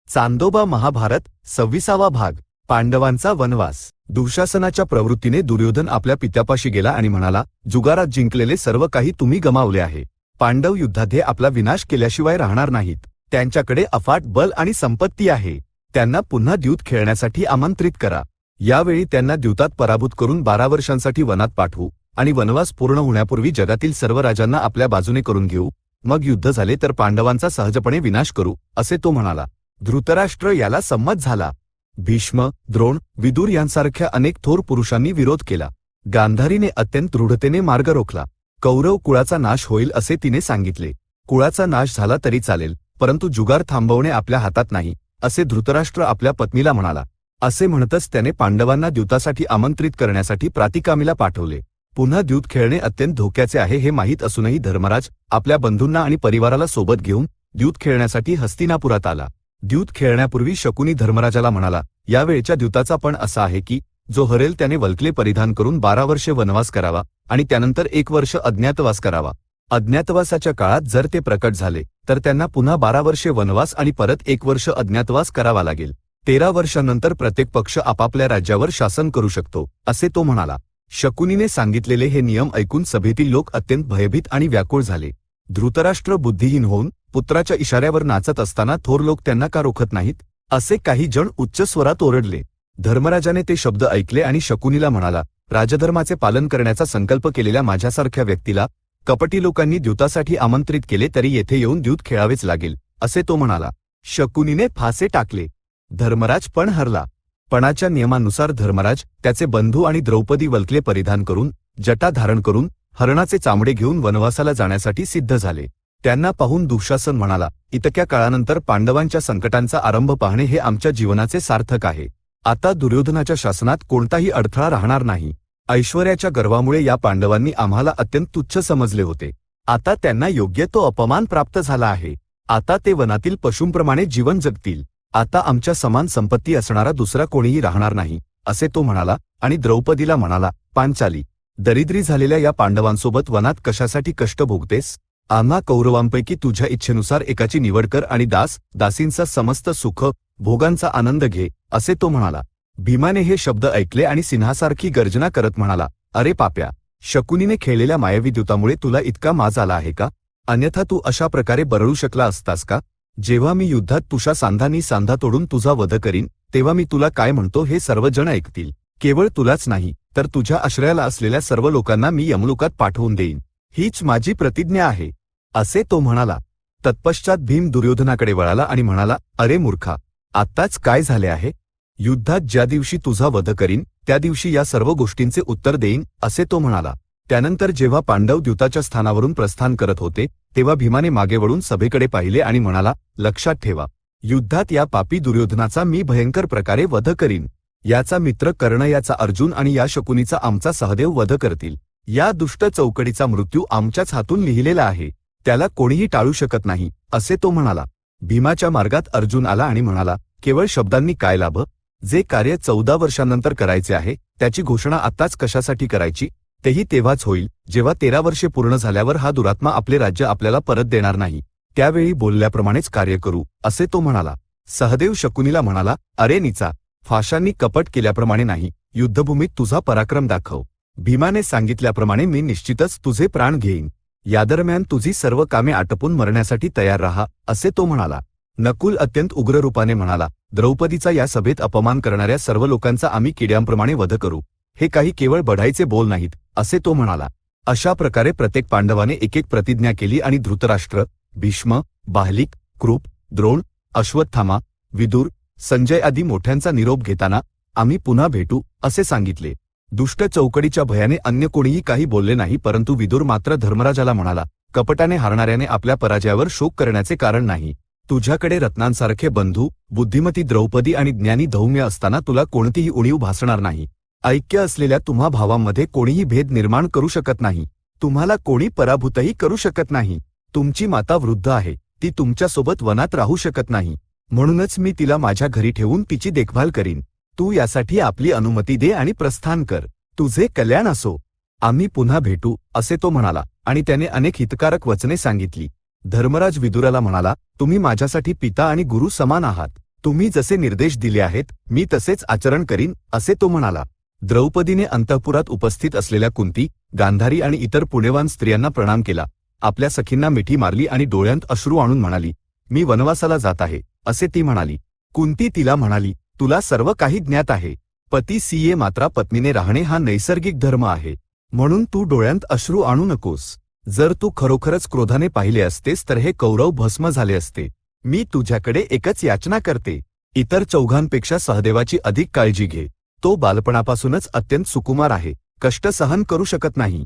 चांदोबा महाभारत 26वा भाग. पांडवांचा वनवास. दुःशासनाच्या प्रवृत्तीने दुर्योधन आपल्या पित्यापाशी गेला आणि म्हणाला, जुगारात जिंकलेले सर्व काही तुम्ही गमावले आहे. पांडव युद्धात आपला विनाश केल्याशिवाय राहणार नाहीत. त्यांच्याकडे अफाट बल आणि संपत्ती आहे. त्यांना पुन्हा द्यूत खेळण्यासाठी आमंत्रित करा. यावेळी त्यांना द्यूतात पराभूत करून 12 वर्षांसाठी वनात पाठवू आणि वनवास पूर्ण होण्यापूर्वी जगातील सर्व राजांना आपल्या बाजूने करून घेऊ. मग युद्ध झाले तर पांडवांचा सहजपणे विनाश करू, असे तो म्हणाला. धृतराष्ट्र याला संमत झाला. भीष्म, द्रोण, विदुर यांसारख्या अनेक थोर पुरुषांनी विरोध केला. गांधारीने अत्यंत दृढतेने मार्ग रोखला. कौरव कुळाचा नाश होईल असे तिने सांगितले. कुळाचा नाश झाला तरी चालेल, परंतु जुगार थांबवणे आपल्या हातात नाही, असे धृतराष्ट्र आपल्या पत्नीला म्हणाला. असे म्हणतच त्याने पांडवांना द्यूतासाठी आमंत्रित करण्यासाठी प्रातिकामीला पाठवले. पुन्हा द्यूत खेळणे अत्यंत धोक्याचे आहे हे माहीत असूनही धर्मराज आपल्या बंधूंना आणि परिवाराला सोबत घेऊन द्यूत खेळण्यासाठी हस्तिनापुरात आला. द्यूत खेळण्यापूर्वी शकुनी धर्मराजाला म्हणाला, यावेळच्या द्यूताचा पण असा आहे की जो हरेल त्याने वल्कले परिधान करून 12 वर्षे वनवास करावा आणि त्यानंतर 1 वर्ष अज्ञातवास करावा. अज्ञातवासाच्या काळात जर ते प्रकट झाले तर त्यांना पुन्हा 12 वर्षे वनवास आणि परत 1 वर्ष अज्ञातवास करावा लागेल. 13 वर्षांनंतर प्रत्येक पक्ष आपापल्या राज्यावर शासन करू शकतो, असे तो म्हणाला. शकुनीने सांगितलेले हे नियम ऐकून सभेतील लोक अत्यंत भयभीत आणि व्याकुळ झाले. धृतराष्ट्र बुद्धिहीन होऊन पुत्राच्या इशाऱ्यावर नाचत असताना थोर लोक त्यांना का रोखत नाहीत, असे काही जण उच्च स्वरात ओरडले. धर्मराजाने ते शब्द ऐकले आणि शकुनीला म्हणाला, राजधर्माचे पालन करण्याचा संकल्प केलेल्या माझ्यासारख्या व्यक्तीला कपटी लोकांनी द्यूतासाठी आमंत्रित केले तरी येथे येऊन द्यूत खेळावेच लागेल, असे तो म्हणाला. शकुनीने फासे टाकले. धर्मराज पण हरला. पणाच्या नियमानुसार धर्मराज, त्याचे बंधू आणि द्रौपदी वल्कले परिधान करून, जटा धारण करून, हरणाचे चामडे घेऊन वनवासाला जाण्यासाठी सिद्ध झाले. त्यांना पाहून दुःशासन म्हणाला, इतक्या काळानंतर पांडवांच्या संकटांचा आरंभ पाहणे हे आमच्या जीवनाचे सार्थक आहे. आता दुर्योधनाच्या शासनात कोणताही अडथळा राहणार नाही. ऐश्वर्याच्या गर्वामुळे या पांडवांनी आम्हाला अत्यंत तुच्छ समजले होते. आता त्यांना योग्य तो अपमान प्राप्त झाला आहे. आता ते वनातील पशूंप्रमाणे जीवन जगतील. आता आमच्या समान संपत्ती असणारा दुसरा कोणीही राहणार नाही, असे तो म्हणाला आणि द्रौपदीला म्हणाला, पांचाली, दरिद्री झालेल्या या पांडवांसोबत वनात कशासाठी कष्ट भोगतेस? आम्हा कौरवांपैकी तुझ्या इच्छेनुसार एकाची निवड कर आणि दासींचा समस्त सुख भोगांचा आनंद घे, असे तो म्हणाला. भीमाने हे शब्द ऐकले आणि सिंहासारखी गर्जना करत म्हणाला, अरे पाप्या, शकुनीने खेळलेल्या मायावी द्यूतामुळे तुला इतका माज आला आहे का? अन्यथा तू अशा प्रकारे बरळू शकला असतास का? जेव्हा मी युद्धात तुझ्या सांधानी सांधा तोडून तुझा वध करीन तेव्हा मी तुला काय म्हणतो हे सर्वजण ऐकतील. केवळ तुलाच नाही तर तुझ्या आश्रयाला असलेल्या सर्व लोकांना मी यमलोकात पाठवून देईन. हीच माझी प्रतिज्ञा आहे, असे तो म्हणाला. तत्पश्चात भीम दुर्योधनाकडे वळाला आणि म्हणाला, अरे मूर्खा, आत्ताच काय झाले आहे? युद्धात ज्या दिवशी तुझा वध करीन त्या दिवशी या सर्व गोष्टींचे उत्तर देईन, असे तो म्हणाला. त्यानंतर जेव्हा पांडव द्यूताच्या स्थानावरून प्रस्थान करत होते तेव्हा भीमाने मागे वळून सभेकडे पाहिले आणि म्हणाला, लक्षात ठेवा, युद्धात या पापी दुर्योधनाचा मी भयंकर प्रकारे वध करीन. याचा मित्र कर्ण, याचा अर्जुन आणि या शकुनीचा आमचा सहदेव वध करतील. या दुष्ट चौकडीचा मृत्यू आमच्याच हातून लिहिलेला आहे. त्याला कोणीही टाळू शकत नाही, असे तो म्हणाला. भीमाच्या मार्गात अर्जुन आला आणि म्हणाला, केवळ शब्दांनी काय लाभ? जे कार्य 14 वर्षांनंतर करायचे आहे त्याची घोषणा आत्ताच कशासाठी करायची? तेही तेव्हाच होईल जेव्हा 13 वर्षे पूर्ण झाल्यावर हा दुरात्मा आपले राज्य आपल्याला परत देणार नाही. त्यावेळी बोलल्याप्रमाणेच कार्य करू, असे तो म्हणाला. सहदेव शकुनीला म्हणाला, अरे नीचा, फाशांनी कपट केल्याप्रमाणे नाही, युद्धभूमीत तुझा पराक्रम दाखव. भीमाने सांगितल्याप्रमाणे मी निश्चितच तुझे प्राण घेईन. यादरम्यान तुझी सर्व कामे आटपून मरण्यासाठी तयार राहा, असे तो म्हणाला. नकुल अत्यंत उग्र रूपाने म्हणाला, द्रौपदीचा या सभेत अपमान करणाऱ्या सर्व लोकांचा आम्ही किड्यांप्रमाणे वध करू. हे काही केवळ बढाईचे बोल नाहीत, असे तो म्हणाला. अशा प्रकारे प्रत्येक पांडवाने एक एक प्रतिज्ञा केली आणि धृतराष्ट्र, भीष्म, बाहलिक, कृप, द्रोण, अश्वत्थामा, विदुर, संजय आदी मोठ्यांचा निरोप घेताना आम्ही पुन्हा भेटू, असे सांगितले. दुष्ट चौकडीच्या भयाने अन्य कोणीही काही बोलले नाही, परंतु विदुर मात्र धर्मराजाला म्हणाला, कपटाने हारणाऱ्याने आपल्या पराजयावर शोक करण्याचे कारण नाही. तुझ्याकडे रत्नांसारखे बंधू, बुद्धिमती द्रौपदी आणि ज्ञानी धौम्य असताना तुला कोणतीही उणीव भासणार नाही. ऐक्य असलेल्या तुम्हा भावांमध्ये कोणीही भेद निर्माण करू शकत नाही. तुम्हाला कोणी पराभूतही करू शकत नाही. तुमची माता वृद्ध आहे, ती तुमच्यासोबत वनात राहू शकत नाही. म्हणूनच मी तिला माझ्या घरी ठेवून तिची देखभाल करीन. तू यासाठी आपली अनुमती दे आणि प्रस्थान कर. तुझे कल्याण असो. आम्ही पुन्हा भेटू, असे तो म्हणाला आणि त्याने अनेक हितकारक वचने सांगितली. धर्मराज विदुराला म्हणाला, तुम्ही माझ्यासाठी पिता आणि गुरु समान आहात. तुम्ही जसे निर्देश दिले आहेत मी तसेच आचरण करीन असे तो म्हणाला. द्रौपदीने अंतःपुरात उपस्थित असलेल्या कुंती, गांधारी आणि इतर पुण्यवान स्त्रियांना प्रणाम केला. आपल्या सखींना मिठी मारली आणि डोळ्यांत अश्रू आणून म्हणाली, मी वनवासाला जात आहे असे ती म्हणाली. कुंती तिला म्हणाली, तुला सर्व काही ज्ञात आहे. पती सीये मात्रा पत्नीने राहणे हा नैसर्गिक धर्म आहे, म्हणून तू डोळ्यांत अश्रू आणू नकोस. जर तू खरोखरच क्रोधाने पाहिले असतेस तर हे कौरव भस्म झाले असते. मी तुझ्याकडे एकच याचना करते, इतर चौघांपेक्षा सहदेवाची अधिक काळजी घे. तो बालपणापासूनच अत्यंत सुकुमार आहे, कष्ट सहन करू शकत नाही.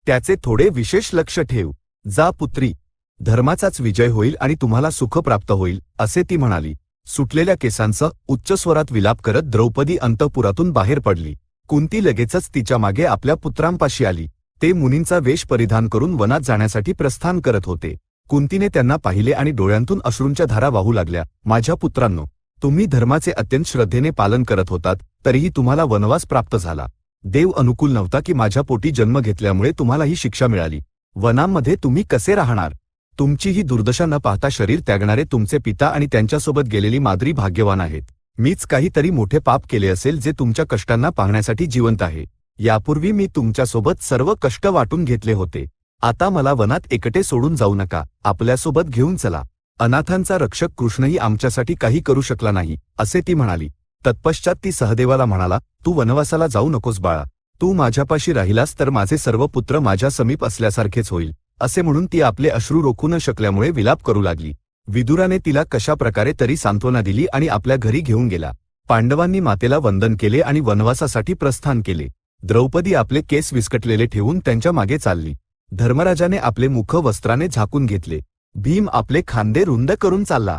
त्याचे थोडे विशेष लक्ष ठेव. जा पुत्री, धर्माचाच विजय होईल आणि तुम्हाला सुख प्राप्त होईल असे ती म्हणाली. सुटलेल्या केसांचा उच्च स्वरात विलाप करत द्रौपदी अंतःपुरातून बाहेर पडली. कुंती लगेचच तिच्या मागे आपल्या पुत्रांपाशी आली. ते मुनींचा वेश परिधान करून वनात जाण्यासाठी प्रस्थान करत होते. कुंतीने त्यांना पाहिले आणि डोळ्यांतून अश्रूंच्या धारा वाहू लागल्या. माझ्या पुत्रांनो, तुम्ही धर्माचे अत्यंत श्रद्धेने पालन करत होतात, तरीही तुम्हाला वनवास प्राप्त झाला. देव अनुकूल नव्हता की माझ्या पोटी जन्म घेतल्यामुळे तुम्हाला ही शिक्षा मिळाली. वनांमध्ये तुम्ही कसे राहणार? तुमची ही दुर्दशा न पाहता शरीर त्यागणारे तुमचे पिता आणि त्यांच्यासोबत गेलेली माद्री भाग्यवान आहेत. मीच काहीतरी मोठे पाप केले असेल जे तुमच्या कष्टांना पाहण्यासाठी जिवंत आहे. यापूर्वी मी तुमच्यासोबत सर्व कष्ट वाटून घेतले होते. आता मला वनात एकटे सोडून जाऊ नका, आपल्यासोबत घेऊन चला. अनाथांचा रक्षक कृष्णही आमच्यासाठी काही करू शकला नाही असे ती म्हणाली. तत्पश्चात ती सहदेवाला म्हणाला, तू वनवासाला जाऊ नकोस बाळा. तू माझ्यापाशी राहिलास तर माझे सर्व पुत्र माझ्या समीप असल्यासारखेच होईल असे म्हणून ती आपले अश्रू रोखू न शकल्यामुळे विलाप करू लागली. विदुराने तिला कशा प्रकारे तरी सांत्वना दिली आणि आपल्या घरी घेऊन गेला. पांडवांनी मातेला वंदन केले आणि वनवासासाठी प्रस्थान केले. द्रौपदी आपले केस विस्कटलेले ठेवून त्यांच्या मागे चालली. धर्मराजाने आपले मुख वस्त्राने झाकून घेतले. भीम आपले खांदे रुंद करून चालला.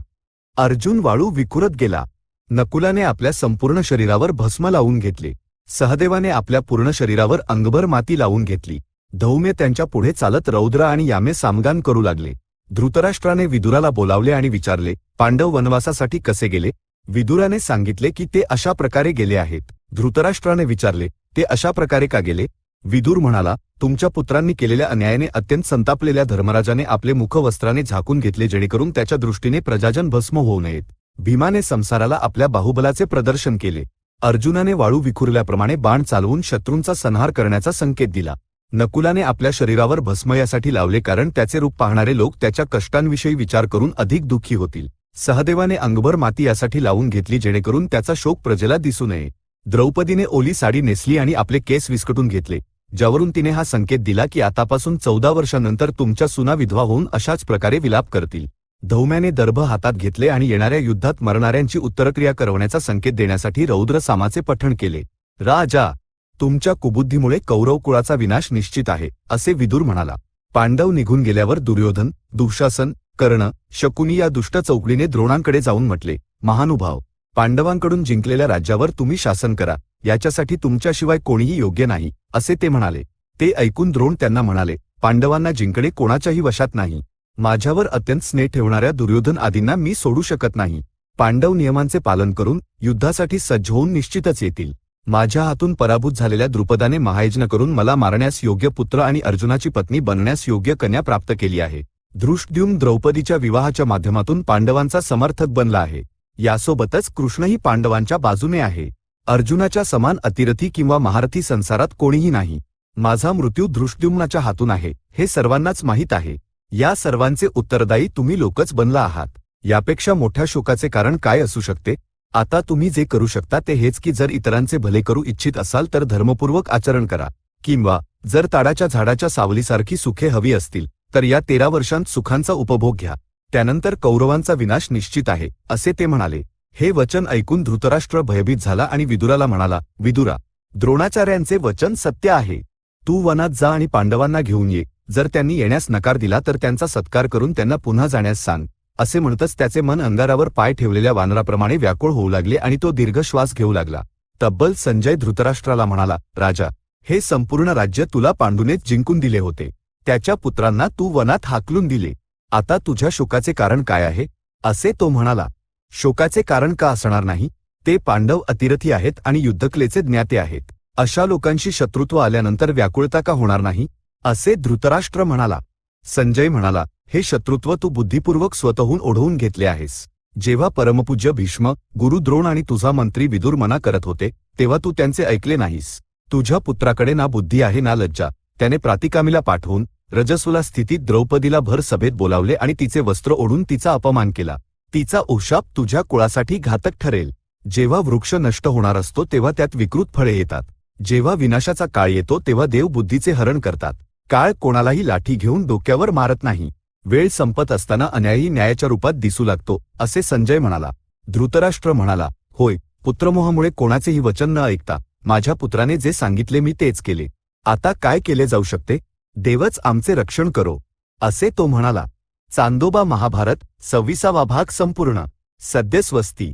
अर्जुन वाळू विखुरत गेला. नकुलाने आपल्या संपूर्ण शरीरावर भस्म लावून घेतले. सहदेवाने आपल्या पूर्ण शरीरावर अंगभर माती लावून घेतली. धौम्य त्यांच्या पुढे चालत रौद्र आणि यामे सामगान करू लागले. धृतराष्ट्राने विदुराला बोलावले आणि विचारले, पांडव वनवासासाठी कसे गेले? विदुराने सांगितले की ते अशा प्रकारे गेले आहेत. धृतराष्ट्राने विचारले, ते अशा प्रकारे का गेले? विदुर म्हणाला, तुमच्या पुत्रांनी केलेल्या अन्यायाने अत्यंत संतापलेल्या धर्मराजाने आपले मुख वस्त्राने झाकून घेतले जेणेकरून त्याच्या दृष्टीने प्रजाजन भस्म होऊ नयेत. भीमाने संसाराला आपल्या बाहुबलाचे प्रदर्शन केले. अर्जुनाने वाळू विखुरल्याप्रमाणे बाण चालवून शत्रूंचा संहार करण्याचा संकेत दिला. नकुलाने आपल्या शरीरावर भस्म यासाठी लावले कारण त्याचे रूप पाहणारे लोक त्याच्या कष्टांविषयी विचार करून अधिक दुःखी होतील. सहदेवाने अंगभर माती यासाठी लावून घेतली जेणेकरून त्याचा शोक प्रजेला दिसू नये. द्रौपदीने ओली साडी नेसली आणि आपले केस विस्कटून घेतले, ज्यावरून तिने हा संकेत दिला की आतापासून 14 वर्षांनंतर तुमच्या सुना विधवा होऊन अशाच प्रकारे विलाप करतील. धौम्याने दर्भ हातात घेतले आणि येणाऱ्या युद्धात मरणाऱ्यांची उत्तरक्रिया करवण्याचा संकेत देण्यासाठी रौद्र सामाचे पठण केले. राजा, तुमच्या कुबुद्धीमुळे कौरव कुळाचा विनाश निश्चित आहे असे विदुर म्हणाला. पांडव निघून गेल्यावर दुर्योधन, दुःशासन, कर्ण, शकुनी या दुष्ट चौकडीने द्रोणांकडे जाऊन म्हटले, महानुभाव, पांडवांकडून जिंकलेल्या राज्यावर तुम्ही शासन करा, याच्यासाठी तुमच्याशिवाय कोणीही योग्य नाही असे ते म्हणाले. ते ऐकून द्रोण त्यांना म्हणाले, पांडवांना जिंकणे कोणाच्याही वशात नाही. माझ्यावर अत्यंत स्नेह ठेवणाऱ्या दुर्योधन आदींना मी सोडू शकत नाही. पांडव नियमांचे पालन करून युद्धासाठी सज्ज होऊन निश्चितच येतील. माझ्या हातून पराभूत झालेल्या द्रुपदाने महायज्ञ करून मला मारण्यास योग्य पुत्र आणि अर्जुनाची पत्नी बनण्यास योग्य कन्या प्राप्त केली आहे. धृष्टद्युम्न द्रौपदीच्या विवाहाच्या माध्यमातून पांडवांचा समर्थक बनला आहे. यासोबतच कृष्णही पांडवांच्या बाजूने आहे. अर्जुनाच्या समान अतिरथी किंवा महारथी संसारात कोणीही नाही. माझा मृत्यू धृष्टद्युम्नाच्या हातून आहे हे सर्वांनाच माहीत आहे. या सर्वांचे उत्तरदायी तुम्ही लोकच बनला आहात. यापेक्षा मोठ्या शोकाचे कारण काय असू शकते? आता तुम्ही जे करू शकता ते हेच की जर इतरांचे भले करू इच्छित असाल तर धर्मपूर्वक आचरण करा, किंवा जर ताडाच्या झाडाच्या सावलीसारखी सुखे हवी असतील तर या 13 वर्षांत सुखांचा उपभोग घ्या. त्यानंतर कौरवांचा विनाश निश्चित आहे असे ते म्हणाले. हे वचन ऐकून धृतराष्ट्र भयभीत झाला आणि विदुराला म्हणाला, विदुरा, द्रोणाचार्यांचे वचन सत्य आहे. तू वनात जा आणि पांडवांना घेऊन ये. जर त्यांनी येण्यास नकार दिला तर त्यांचा सत्कार करून त्यांना पुन्हा जाण्यास सांग. असे म्हणतच त्याचे मन अंगारावर पाय ठेवलेल्या वानराप्रमाणे व्याकुळ होऊ लागले आणि तो दीर्घ श्वास घेऊ लागला. तब्बल संजय धृतराष्ट्राला म्हणाला, राजा, हे संपूर्ण राज्य तुला पांडूनेच जिंकून दिले होते. त्याच्या पुत्रांना तू वनात हाकलून दिले. आता तुझ्या शोकाचे कारण काय आहे? असे तो म्हणाला. शोकाचे कारण का असणार नाही? ते पांडव अतिरथी आहेत आणि युद्धकलेचे ज्ञाते आहेत. अशा लोकांशी शत्रुत्व आल्यानंतर व्याकुळता का होणार नाही? असे धृतराष्ट्र म्हणाला. संजय म्हणाला, हे शत्रुत्व तू बुद्धिपूर्वक स्वतःहून ओढवून घेतले आहेस. जेव्हा परमपूज्य भीष्म, गुरु द्रोण आणि तुझा मंत्री विदुर मना करत होते तेव्हा तू त्यांचे ऐकले नाहीस. तुझ्या पुत्राकडे ना बुद्धी आहे ना लज्जा. त्याने प्रातिकामीला पाठवून रजस्वला स्थितीत द्रौपदीला भर सभेत बोलावले आणि तिचे वस्त्र ओढून तिचा अपमान केला. तिचा उशाप तुझ्या कुळासाठी घातक ठरेल. जेव्हा वृक्ष नष्ट होणार असतो तेव्हा त्यात विकृत फळे येतात. जेव्हा विनाशाचा काळ येतो तेव्हा देव बुद्धीचे हरण करतात. काळ कोणालाही लाठी घेऊन डोक्यावर मारत नाही. वेळ संपत असताना अन्यायही न्यायाच्या रूपात दिसू लागतो, असे संजय म्हणाला. धृतराष्ट्र म्हणाला, होय, पुत्रमोहामुळे कोणाचेही वचन न ऐकता माझ्या पुत्राने जे सांगितले मी तेच केले. आता काय केले जाऊ शकते? देवच आमचे रक्षण करो, असे तो म्हणाला. चांदोबा महाभारत 26वा भाग संपूर्ण. सद्य स्वस्ती.